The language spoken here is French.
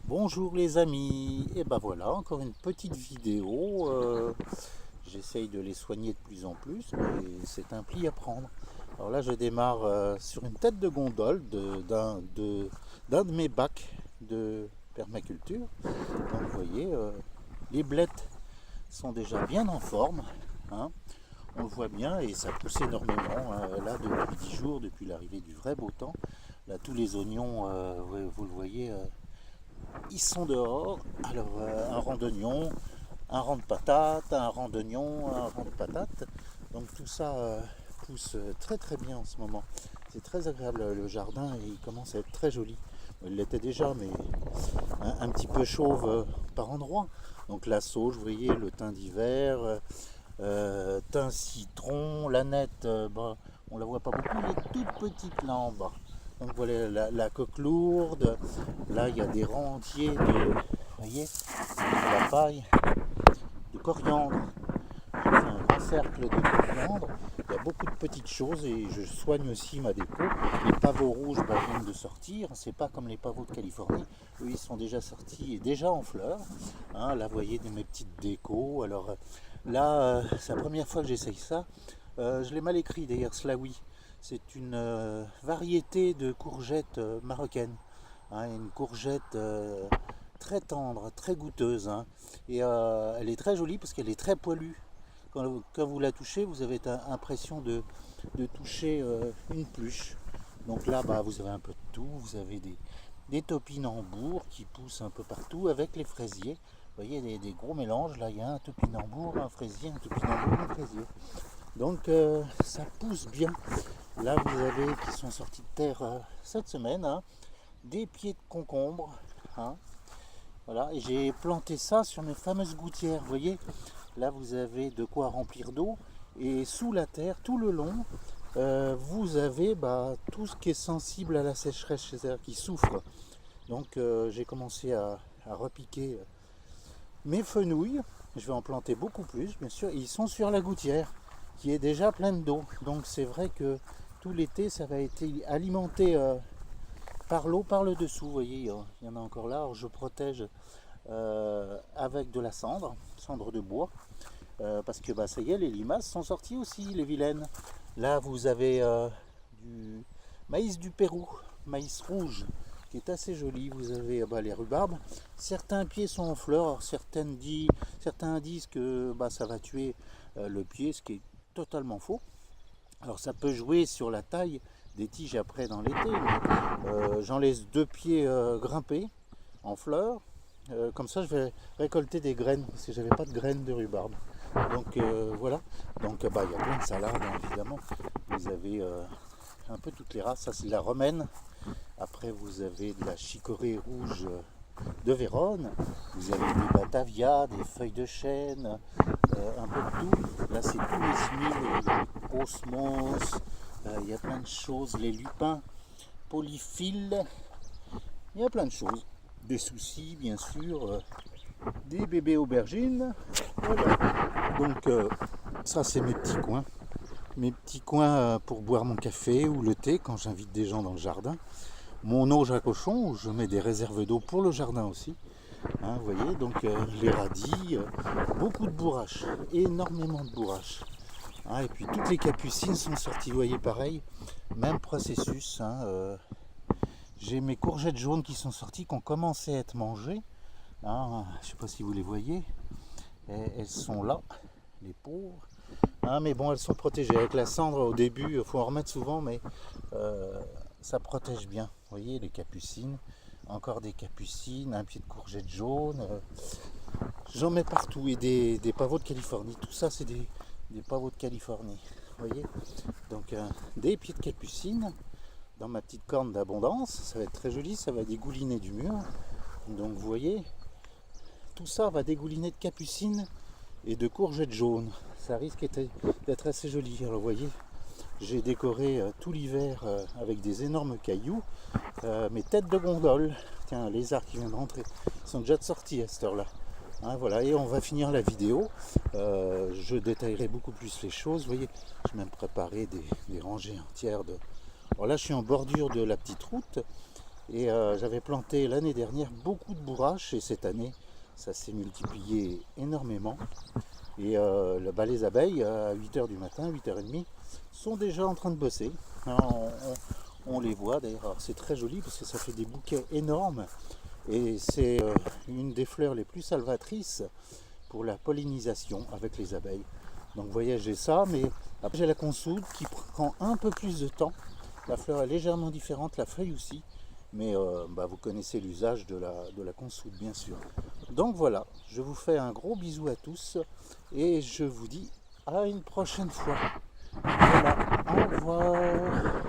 Bonjour les amis, et ben voilà, encore une petite vidéo. J'essaye de les soigner de plus en plus, mais c'est un pli à prendre. Alors là, je démarre sur une tête de gondole d'un de mes bacs de permaculture. Donc vous voyez, les blettes sont déjà bien en forme, hein. On le voit bien et ça pousse énormément, hein. Là, depuis 10 jours, depuis l'arrivée du vrai beau temps. Là, tous les oignons, vous le voyez, ils sont dehors. Alors, un rang d'oignons, un rang de patates, un rang d'oignons, un rang de patates. Donc tout ça pousse très très bien en ce moment. C'est très agréable le jardin et il commence à être très joli. Il l'était déjà, mais un petit peu chauve par endroits. Donc la sauge, vous voyez, le thym d'hiver, thym citron, l'aneth, on la voit pas beaucoup, elle est toute petite là en bas. Donc voilà la coque lourde. Là, il y a des rangs entiers de, vous voyez, de la paille, de coriandre. J'ai fait un grand cercle de coriandre. Il y a beaucoup de petites choses et je soigne aussi ma déco. Les pavots rouges viennent de sortir. C'est pas comme les pavots de Californie. Eux, ils sont déjà sortis et déjà en fleurs. Hein, là, vous voyez mes petites décos. Alors là, c'est la première fois que j'essaye ça. Je l'ai mal écrit d'ailleurs, Slawi. C'est une variété de courgettes marocaines. Hein, une courgette très tendre, très goûteuse. Hein. Et elle est très jolie parce qu'elle est très poilue. Quand vous la touchez, vous avez l'impression de toucher une pluche. Donc là, vous avez un peu de tout. Vous avez des topinambours qui poussent un peu partout avec les fraisiers. Vous voyez, des gros mélanges. Là, il y a un topinambour, un fraisier, un topinambour, un fraisier. Donc ça pousse bien. Là, vous avez qui sont sortis de terre cette semaine, hein, des pieds de concombre. Hein. Voilà, et j'ai planté ça sur mes fameuses gouttières. Vous voyez, là, vous avez de quoi remplir d'eau. Et sous la terre, tout le long, vous avez tout ce qui est sensible à la sécheresse, c'est-à-dire qui souffre. Donc, j'ai commencé à repiquer mes fenouilles. Je vais en planter beaucoup plus, bien sûr. Et ils sont sur la gouttière, qui est déjà pleine d'eau. Donc, c'est vrai que tout l'été, ça va être alimenté par l'eau, par le dessous. Vous voyez, il y en a encore là. Alors, je protège avec de la cendre de bois. Parce que ça y est, les limaces sont sorties aussi, les vilaines. Là, vous avez du maïs du Pérou, maïs rouge, qui est assez joli. Vous avez les rhubarbes. Certains pieds sont en fleurs. Alors, certains disent que ça va tuer le pied, ce qui est totalement faux. Alors, ça peut jouer sur la taille des tiges après dans l'été, mais j'en laisse deux pieds grimpés en fleurs. Comme ça, je vais récolter des graines, parce que j'avais pas de graines de rhubarbe. Donc voilà. Donc il y a plein de salades, hein, évidemment. Vous avez un peu toutes les races. Ça, c'est de la romaine. Après, vous avez de la chicorée rouge de Vérone. Vous avez des batavia, des feuilles de chêne, un peu de tout. Là, c'est tous les smiles, les osmos. Il y a plein de choses. Les lupins, polyphiles. Il y a plein de choses. Des soucis, bien sûr. Des bébés aubergines. Voilà. Donc ça, c'est mes petits coins. Mes petits coins pour boire mon café ou le thé quand j'invite des gens dans le jardin. Mon auge à cochon où je mets des réserves d'eau pour le jardin aussi. Hein, vous voyez, donc les radis, beaucoup de bourraches, énormément de bourraches. Hein, et puis toutes les capucines sont sorties, vous voyez, pareil, même processus. Hein, j'ai mes courgettes jaunes qui sont sorties, qui ont commencé à être mangées. Hein, je ne sais pas si vous les voyez. Et elles sont là, les pauvres. Hein, mais bon, elles sont protégées. Avec la cendre, au début, il faut en remettre souvent, mais ça protège bien. Vous voyez, les capucines. Encore des capucines, un pied de courgette jaune. J'en mets partout. Et des pavots de Californie. Tout ça, c'est des pavots de Californie. Vous voyez. Donc, des pieds de capucine dans ma petite corne d'abondance. Ça va être très joli. Ça va dégouliner du mur. Donc, vous voyez, tout ça va dégouliner de capucines et de courgettes jaunes. Ça risque d'être assez joli. Alors, vous voyez, j'ai décoré tout l'hiver avec des énormes cailloux. Mes têtes de gondole, tiens, un lézard qui vient de rentrer, ils sont déjà sortis à cette heure-là. Hein, voilà, et on va finir la vidéo. Je détaillerai beaucoup plus les choses. Vous voyez, j'ai même préparé des rangées entières de. Alors là, je suis en bordure de la petite route. Et j'avais planté l'année dernière beaucoup de bourraches et cette année ça s'est multiplié énormément. Et les abeilles à 8h du matin, 8h30 sont déjà en train de bosser. On les voit d'ailleurs, alors c'est très joli parce que ça fait des bouquets énormes et c'est une des fleurs les plus salvatrices pour la pollinisation avec les abeilles. Donc vous voyez, j'ai ça, mais après j'ai la consoude qui prend un peu plus de temps. La fleur est légèrement différente, la feuille aussi, mais vous connaissez l'usage de la consoude bien sûr. Donc voilà, je vous fais un gros bisou à tous et je vous dis à une prochaine fois. Voilà, au revoir.